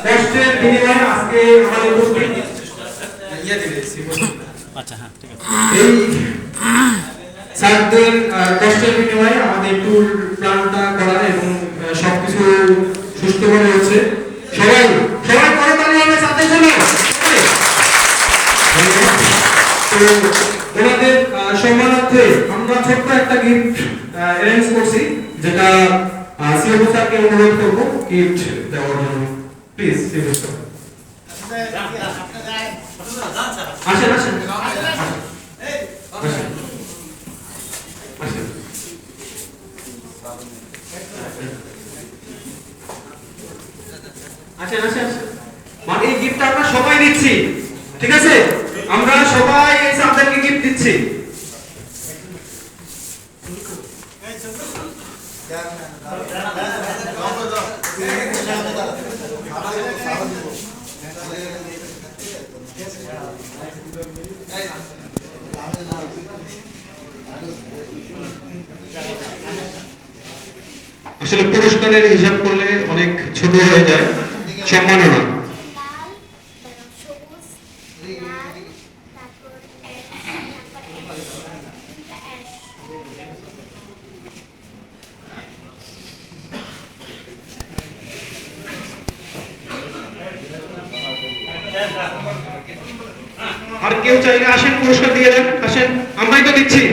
কষ্টের বিনিময়ে আজকে আমাদের উপস্থিত আচ্ছা হ্যাঁ ঠিক আছে। এই স্যারদের কষ্টের বিনিময়ে আমাদের ট্যুর প্ল্যানটা করা এবং সবকিছু সুষ্ঠুভাবে হচ্ছে। সবাই সবাই করতালি হবে সাথে জন্য। তো ওনাদের সম্মানার্থে আমরা ছোট্ট একটা গিফট অ্যারেঞ্জ করছি, যেটা সিএফও স্যারকে অনুরোধ করবো গিফট দেওয়ার জন্য। প্লিজ সিএফও স্যার আসেন আসেন আসেন আসেন। মানে এই গিফটটা আমরা সবাই দিচ্ছি, ঠিক আছে? আমরা সবাই এই সাবজেক্টকে গিফট দিচ্ছি। আসলে পুরস্কারের হিসাব করলে অনেক ছোট হয়ে যায় সম্মাননা। আর কেউ চাইলে আসেন পুরস্কার দিয়ে দেন, আসেন, আমরাই তো দিচ্ছি।